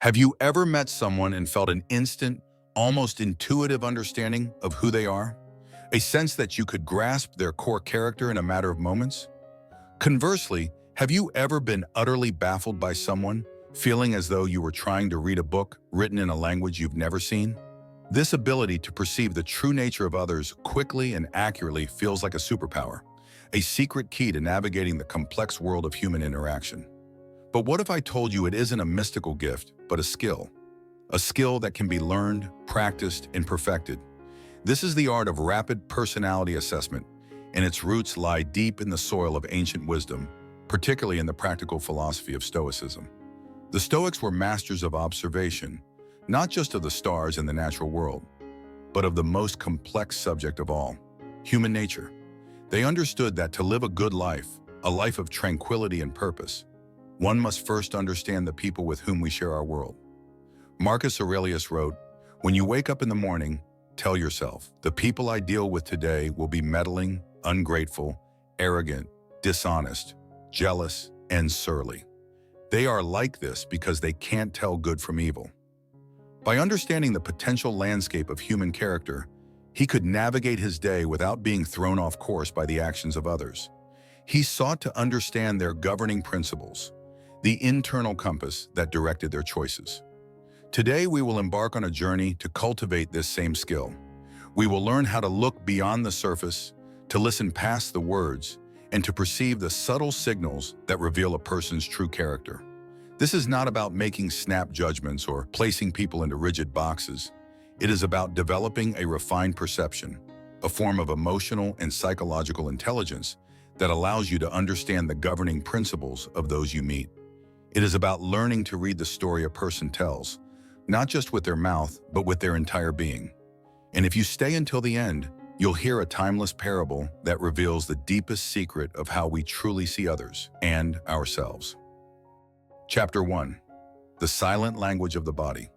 Have you ever met someone and felt an instant, almost intuitive understanding of who they are? A sense that you could grasp their core character in a matter of moments? Conversely, have you ever been utterly baffled by someone, feeling as though you were trying to read a book written in a language you've never seen? This ability to perceive the true nature of others quickly and accurately feels like a superpower, a secret key to navigating the complex world of human interaction. But what if I told you it isn't a mystical gift, but a skill? A skill that can be learned, practiced, and perfected. This is the art of rapid personality assessment, and its roots lie deep in the soil of ancient wisdom, particularly in the practical philosophy of Stoicism. The Stoics were masters of observation, not just of the stars and the natural world, but of the most complex subject of all, human nature. They understood that to live a good life, a life of tranquility and purpose, one must first understand the people with whom we share our world. Marcus Aurelius wrote, "When you wake up in the morning, tell yourself, the people I deal with today will be meddling, ungrateful, arrogant, dishonest, jealous, and surly. They are like this because they can't tell good from evil." By understanding the potential landscape of human character, he could navigate his day without being thrown off course by the actions of others. He sought to understand their governing principles, the internal compass that directed their choices. Today, we will embark on a journey to cultivate this same skill. We will learn how to look beyond the surface, to listen past the words, and to perceive the subtle signals that reveal a person's true character. This is not about making snap judgments or placing people into rigid boxes. It is about developing a refined perception, a form of emotional and psychological intelligence that allows you to understand the governing principles of those you meet. It is about learning to read the story a person tells, not just with their mouth, but with their entire being. And if you stay until the end, you'll hear a timeless parable that reveals the deepest secret of how we truly see others and ourselves. Chapter 1. The Silent Language of the Body.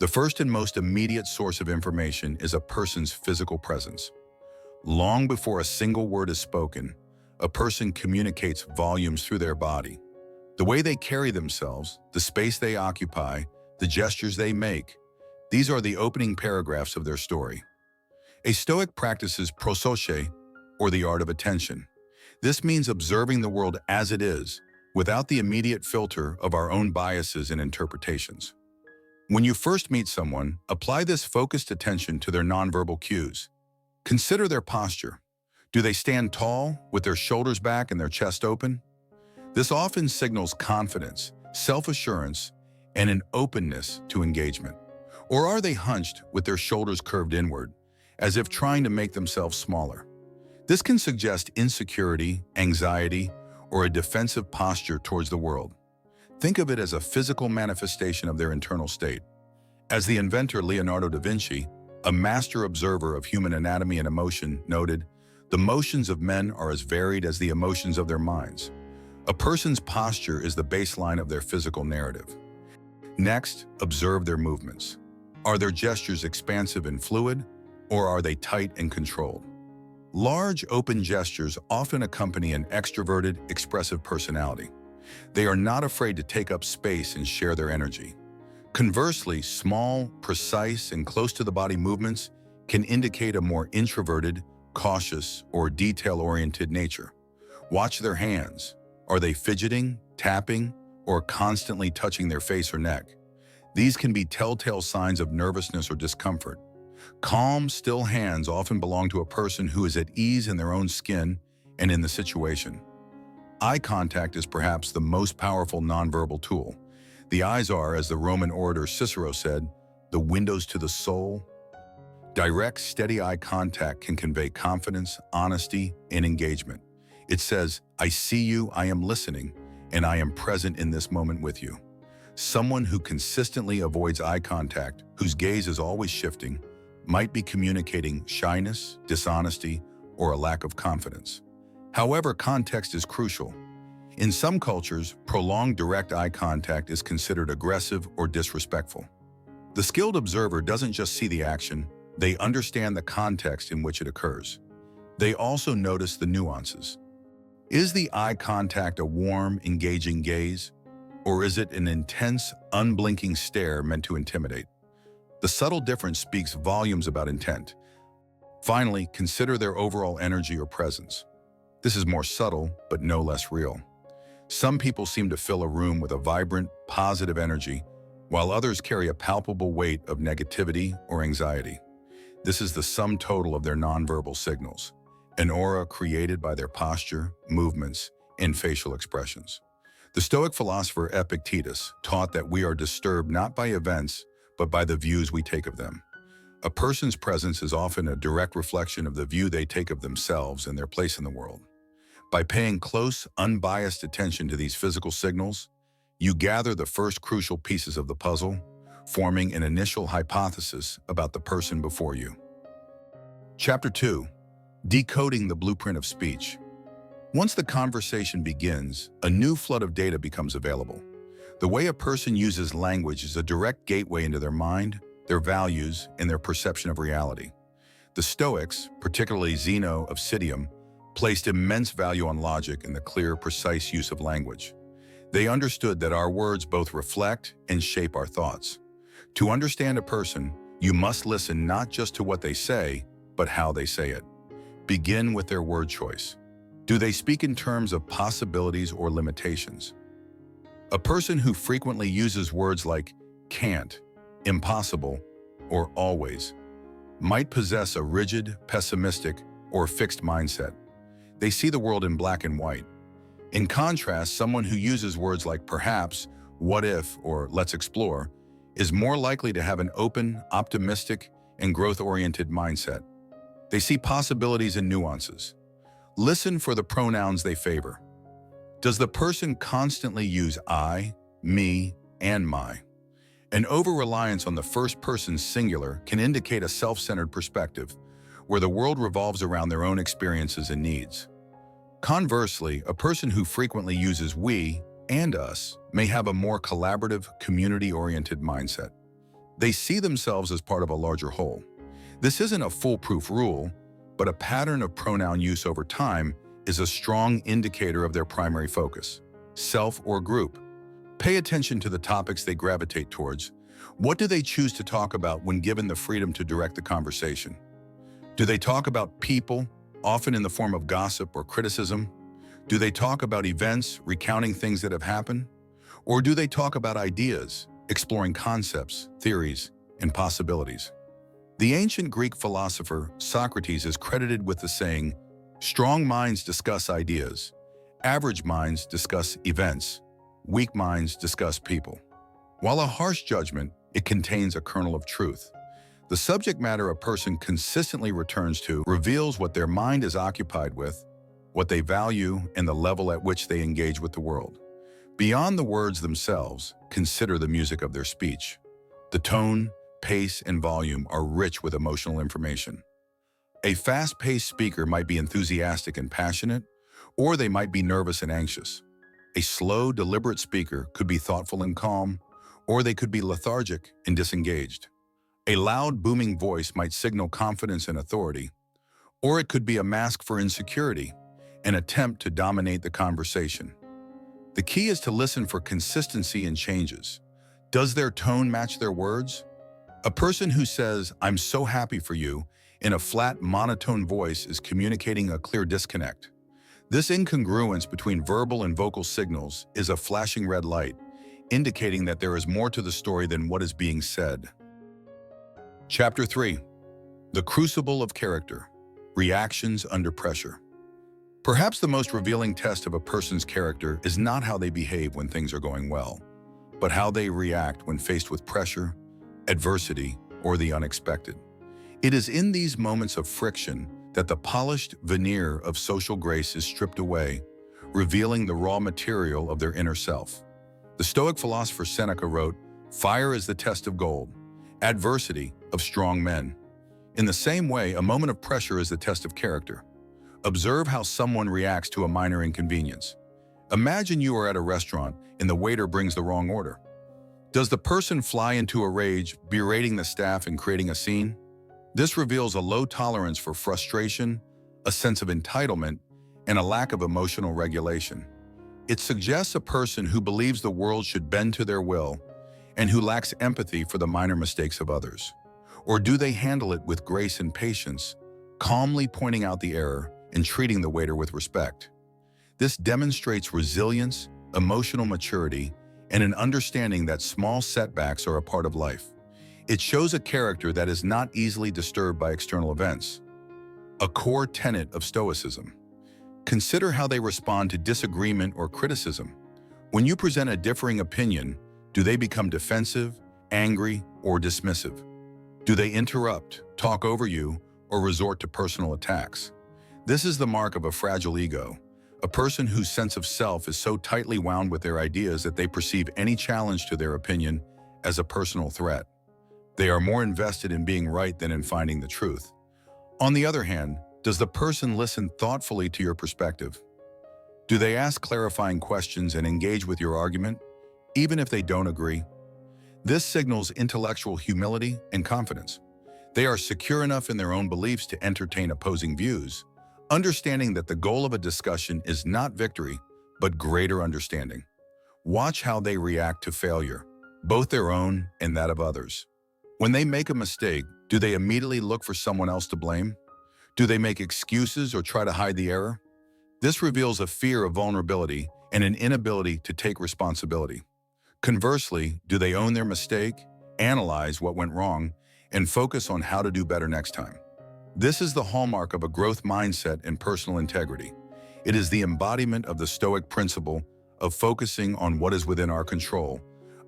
The first and most immediate source of information is a person's physical presence. Long before a single word is spoken, a person communicates volumes through their body. The way they carry themselves, the space they occupy, the gestures they make, these are the opening paragraphs of their story. A Stoic practices prosoche, or the art of attention. This means observing the world as it is, without the immediate filter of our own biases and interpretations. When you first meet someone, apply this focused attention to their nonverbal cues. Consider their posture. Do they stand tall, with their shoulders back and their chest open? This often signals confidence, self-assurance, and an openness to engagement. Or are they hunched with their shoulders curved inward, as if trying to make themselves smaller? This can suggest insecurity, anxiety, or a defensive posture towards the world. Think of it as a physical manifestation of their internal state. As the inventor Leonardo da Vinci, a master observer of human anatomy and emotion, noted, "The motions of men are as varied as the emotions of their minds." A person's posture is the baseline of their physical narrative. Next, observe their movements. Are their gestures expansive and fluid, or are they tight and controlled? Large, open gestures often accompany an extroverted, expressive personality. They are not afraid to take up space and share their energy. Conversely, small, precise, and close-to-the-body movements can indicate a more introverted, cautious, or detail-oriented nature. Watch their hands. Are they fidgeting, tapping, or constantly touching their face or neck? These can be telltale signs of nervousness or discomfort. Calm, still hands often belong to a person who is at ease in their own skin and in the situation. Eye contact is perhaps the most powerful nonverbal tool. The eyes are, as the Roman orator Cicero said, the windows to the soul. Direct, steady eye contact can convey confidence, honesty, and engagement. It says, "I see you, I am listening, and I am present in this moment with you." Someone who consistently avoids eye contact, whose gaze is always shifting, might be communicating shyness, dishonesty, or a lack of confidence. However, context is crucial. In some cultures, prolonged direct eye contact is considered aggressive or disrespectful. The skilled observer doesn't just see the action, they understand the context in which it occurs. They also notice the nuances. Is the eye contact a warm, engaging gaze? Or is it an intense, unblinking stare meant to intimidate? The subtle difference speaks volumes about intent. Finally, consider their overall energy or presence. This is more subtle, but no less real. Some people seem to fill a room with a vibrant, positive energy, while others carry a palpable weight of negativity or anxiety. This is the sum total of their nonverbal signals, an aura created by their posture, movements, and facial expressions. The Stoic philosopher Epictetus taught that we are disturbed not by events, but by the views we take of them. A person's presence is often a direct reflection of the view they take of themselves and their place in the world. By paying close, unbiased attention to these physical signals, you gather the first crucial pieces of the puzzle, forming an initial hypothesis about the person before you. Chapter 2. Decoding the Blueprint of Speech. Once the conversation begins, a new flood of data becomes available. The way a person uses language is a direct gateway into their mind, their values, and their perception of reality. The Stoics, particularly Zeno of Citium, placed immense value on logic and the clear, precise use of language. They understood that our words both reflect and shape our thoughts. To understand a person, you must listen not just to what they say, but how they say it. Begin with their word choice. Do they speak in terms of possibilities or limitations? A person who frequently uses words like can't, impossible, or always might possess a rigid, pessimistic, or fixed mindset. They see the world in black and white. In contrast, someone who uses words like perhaps, what if, or let's explore is more likely to have an open, optimistic, and growth-oriented mindset. They see possibilities and nuances. Listen for the pronouns they favor. Does the person constantly use I, me, and my? An over-reliance on the first person singular can indicate a self-centered perspective, where the world revolves around their own experiences and needs. Conversely, a person who frequently uses we and us may have a more collaborative, community-oriented mindset. They see themselves as part of a larger whole. This isn't a foolproof rule, but a pattern of pronoun use over time is a strong indicator of their primary focus, self or group. Pay attention to the topics they gravitate towards. What do they choose to talk about when given the freedom to direct the conversation? Do they talk about people, often in the form of gossip or criticism? Do they talk about events, recounting things that have happened? Or do they talk about ideas, exploring concepts, theories, and possibilities? The ancient Greek philosopher Socrates is credited with the saying, "Strong minds discuss ideas, average minds discuss events, weak minds discuss people." While a harsh judgment, it contains a kernel of truth. The subject matter a person consistently returns to reveals what their mind is occupied with, what they value, and the level at which they engage with the world. Beyond the words themselves, consider the music of their speech. The tone, pace, and volume are rich with emotional information. A fast-paced speaker might be enthusiastic and passionate, or they might be nervous and anxious. A slow, deliberate speaker could be thoughtful and calm, or they could be lethargic and disengaged. A loud, booming voice might signal confidence and authority, or it could be a mask for insecurity, an attempt to dominate the conversation. The key is to listen for consistency and changes. Does their tone match their words? A person who says, "I'm so happy for you," in a flat, monotone voice is communicating a clear disconnect. This incongruence between verbal and vocal signals is a flashing red light, indicating that there is more to the story than what is being said. Chapter 3. The Crucible of Character. Reactions under pressure. Perhaps the most revealing test of a person's character is not how they behave when things are going well, but how they react when faced with pressure, adversity, or the unexpected. It is in these moments of friction that the polished veneer of social grace is stripped away, revealing the raw material of their inner self. The Stoic philosopher Seneca wrote, "Fire is the test of gold, adversity of strong men." In the same way, a moment of pressure is the test of character. Observe how someone reacts to a minor inconvenience. Imagine you are at a restaurant and the waiter brings the wrong order. Does the person fly into a rage, berating the staff and creating a scene? This reveals a low tolerance for frustration, a sense of entitlement, and a lack of emotional regulation. It suggests a person who believes the world should bend to their will and who lacks empathy for the minor mistakes of others. Or do they handle it with grace and patience, calmly pointing out the error and treating the waiter with respect? This demonstrates resilience, emotional maturity, and an understanding that small setbacks are a part of life. It shows a character that is not easily disturbed by external events. A core tenet of Stoicism. Consider how they respond to disagreement or criticism. When you present a differing opinion, do they become defensive, angry, or dismissive? Do they interrupt, talk over you, or resort to personal attacks? This is the mark of a fragile ego, a person whose sense of self is so tightly wound with their ideas that they perceive any challenge to their opinion as a personal threat. They are more invested in being right than in finding the truth. On the other hand, does the person listen thoughtfully to your perspective? Do they ask clarifying questions and engage with your argument, even if they don't agree? This signals intellectual humility and confidence. They are secure enough in their own beliefs to entertain opposing views, understanding that the goal of a discussion is not victory, but greater understanding. Watch how they react to failure, both their own and that of others. When they make a mistake, do they immediately look for someone else to blame? Do they make excuses or try to hide the error? This reveals a fear of vulnerability and an inability to take responsibility. Conversely, do they own their mistake, analyze what went wrong, and focus on how to do better next time? This is the hallmark of a growth mindset and personal integrity. It is the embodiment of the Stoic principle of focusing on what is within our control,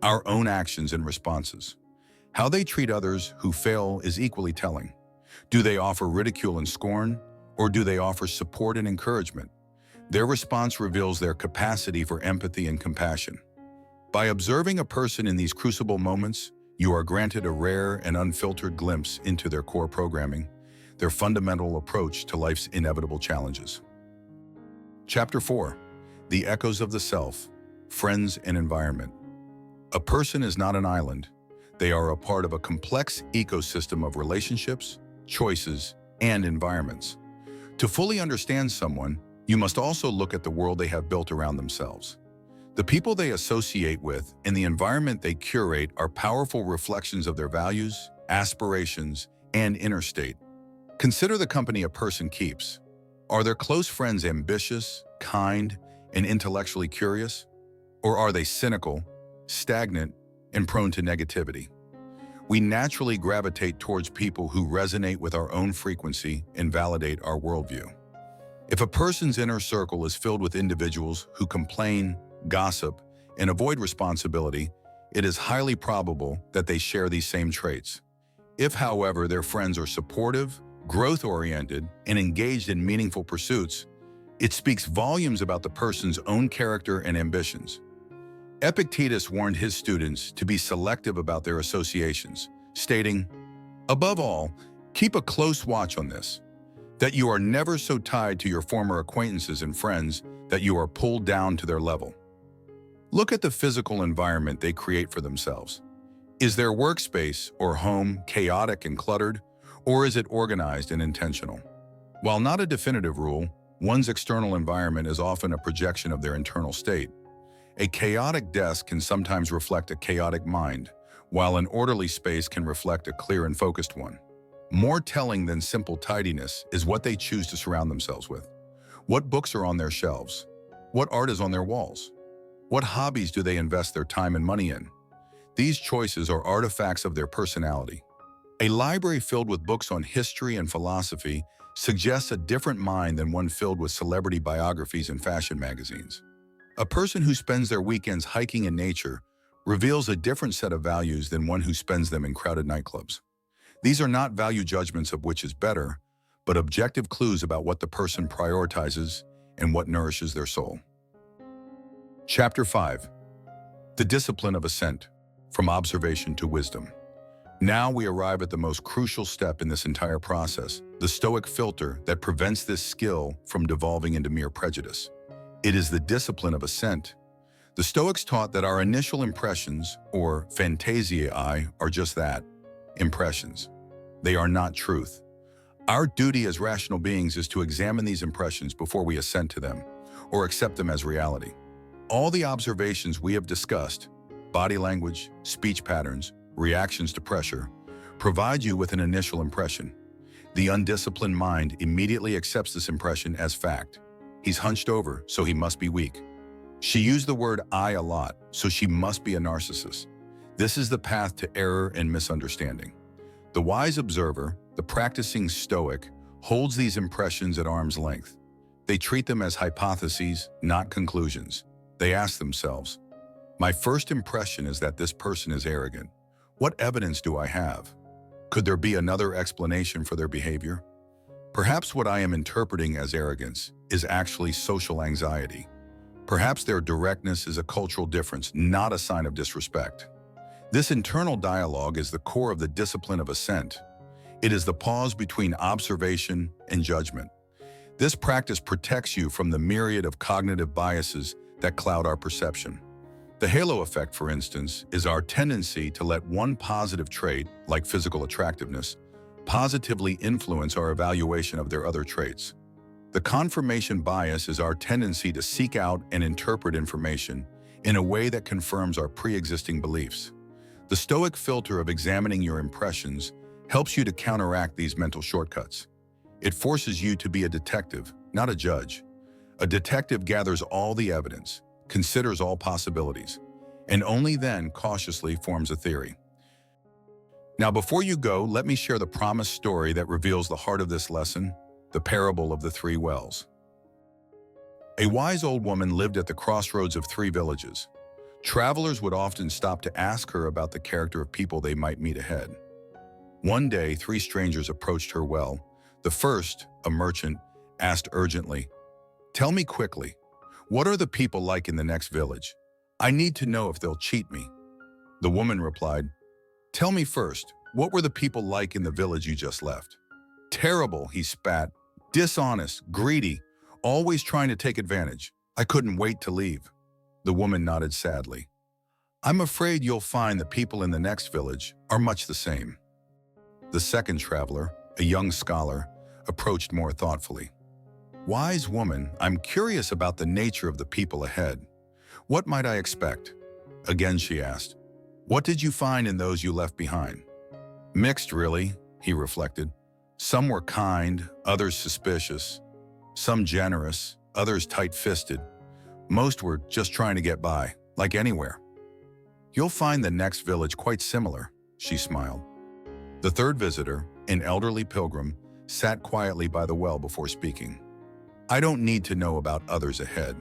our own actions and responses. How they treat others who fail is equally telling. Do they offer ridicule and scorn, or do they offer support and encouragement? Their response reveals their capacity for empathy and compassion. By observing a person in these crucible moments, you are granted a rare and unfiltered glimpse into their core programming, their fundamental approach to life's inevitable challenges. Chapter 4. The Echoes of the Self, Friends and Environment. A person is not an island. They are a part of a complex ecosystem of relationships, choices, and environments. To fully understand someone, you must also look at the world they have built around themselves. The people they associate with and the environment they curate are powerful reflections of their values, aspirations, and inner state. Consider the company a person keeps. Are their close friends ambitious, kind, and intellectually curious? Or are they cynical, stagnant, and prone to negativity? We naturally gravitate towards people who resonate with our own frequency and validate our worldview. If a person's inner circle is filled with individuals who complain, gossip, and avoid responsibility, it is highly probable that they share these same traits. If, however, their friends are supportive, growth-oriented, and engaged in meaningful pursuits, it speaks volumes about the person's own character and ambitions. Epictetus warned his students to be selective about their associations, stating, "Above all, keep a close watch on this, that you are never so tied to your former acquaintances and friends that you are pulled down to their level." Look at the physical environment they create for themselves. Is their workspace or home chaotic and cluttered, or is it organized and intentional? While not a definitive rule, one's external environment is often a projection of their internal state. A chaotic desk can sometimes reflect a chaotic mind, while an orderly space can reflect a clear and focused one. More telling than simple tidiness is what they choose to surround themselves with. What books are on their shelves? What art is on their walls? What hobbies do they invest their time and money in? These choices are artifacts of their personality. A library filled with books on history and philosophy suggests a different mind than one filled with celebrity biographies and fashion magazines. A person who spends their weekends hiking in nature reveals a different set of values than one who spends them in crowded nightclubs. These are not value judgments of which is better, but objective clues about what the person prioritizes and what nourishes their soul. Chapter 5. The Discipline of Assent, From Observation to Wisdom. Now we arrive at the most crucial step in this entire process, the Stoic filter that prevents this skill from devolving into mere prejudice. It is the discipline of assent. The Stoics taught that our initial impressions, or phantasiae, are just that, impressions. They are not truth. Our duty as rational beings is to examine these impressions before we assent to them, or accept them as reality. All the observations we have discussed, body language, speech patterns, reactions to pressure, provide you with an initial impression. The undisciplined mind immediately accepts this impression as fact. He's hunched over, so he must be weak. She used the word I a lot, so she must be a narcissist. This is the path to error and misunderstanding. The wise observer, the practicing Stoic, holds these impressions at arm's length. They treat them as hypotheses, not conclusions. They ask themselves, my first impression is that this person is arrogant. What evidence do I have? Could there be another explanation for their behavior? Perhaps what I am interpreting as arrogance is actually social anxiety. Perhaps their directness is a cultural difference, not a sign of disrespect. This internal dialogue is the core of the discipline of assent. It is the pause between observation and judgment. This practice protects you from the myriad of cognitive biases that cloud our perception. The halo effect, for instance, is our tendency to let one positive trait, like physical attractiveness, positively influence our evaluation of their other traits. The confirmation bias is our tendency to seek out and interpret information in a way that confirms our pre-existing beliefs. The Stoic filter of examining your impressions helps you to counteract these mental shortcuts. It forces you to be a detective, not a judge. A detective gathers all the evidence, considers all possibilities, and only then cautiously forms a theory. Now, before you go, let me share the promised story that reveals the heart of this lesson, the parable of the three wells. A wise old woman lived at the crossroads of three villages. Travelers would often stop to ask her about the character of people they might meet ahead. One day, three strangers approached her well. The first, a merchant, asked urgently, "Tell me quickly, what are the people like in the next village? I need to know if they'll cheat me." The woman replied, "Tell me first, what were the people like in the village you just left?" "Terrible," he spat. "Dishonest, greedy, always trying to take advantage. I couldn't wait to leave." The woman nodded sadly. "I'm afraid you'll find the people in the next village are much the same." The second traveler, a young scholar, approached more thoughtfully. "Wise woman, I'm curious about the nature of the people ahead. What might I expect?" Again she asked, "What did you find in those you left behind?" "Mixed, really," he reflected. "Some were kind, others suspicious. Some generous, others tight-fisted. Most were just trying to get by, like anywhere." "You'll find the next village quite similar," she smiled. The third visitor, an elderly pilgrim, sat quietly by the well before speaking. "I don't need to know about others ahead,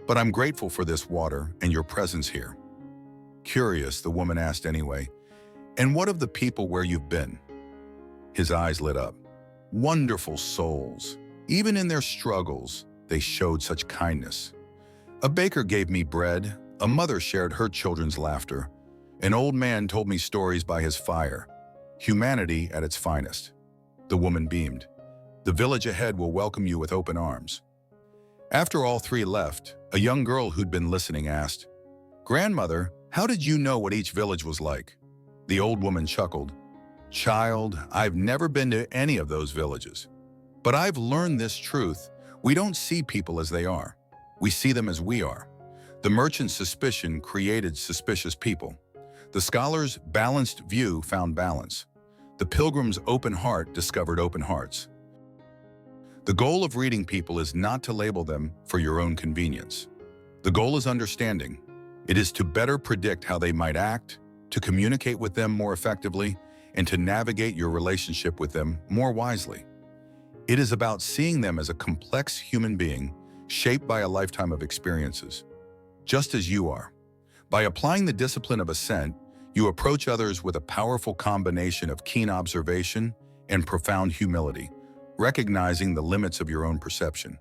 but I'm grateful for this water and your presence here." Curious, the woman asked anyway, "And what of the people where you've been?" His eyes lit up. "Wonderful souls. Even in their struggles, they showed such kindness. A baker gave me bread, a mother shared her children's laughter, an old man told me stories by his fire. Humanity at its finest." The woman beamed. "The village ahead will welcome you with open arms." After all three left, a young girl who'd been listening asked, "Grandmother, how did you know what each village was like?" The old woman chuckled. "Child, I've never been to any of those villages. But I've learned this truth. We don't see people as they are. We see them as we are. The merchant's suspicion created suspicious people. The scholar's balanced view found balance. The pilgrim's open heart discovered open hearts." The goal of reading people is not to label them for your own convenience. The goal is understanding. It is to better predict how they might act, to communicate with them more effectively, and to navigate your relationship with them more wisely. It is about seeing them as a complex human being shaped by a lifetime of experiences, just as you are. By applying the discipline of assent, you approach others with a powerful combination of keen observation and profound humility, recognizing the limits of your own perception.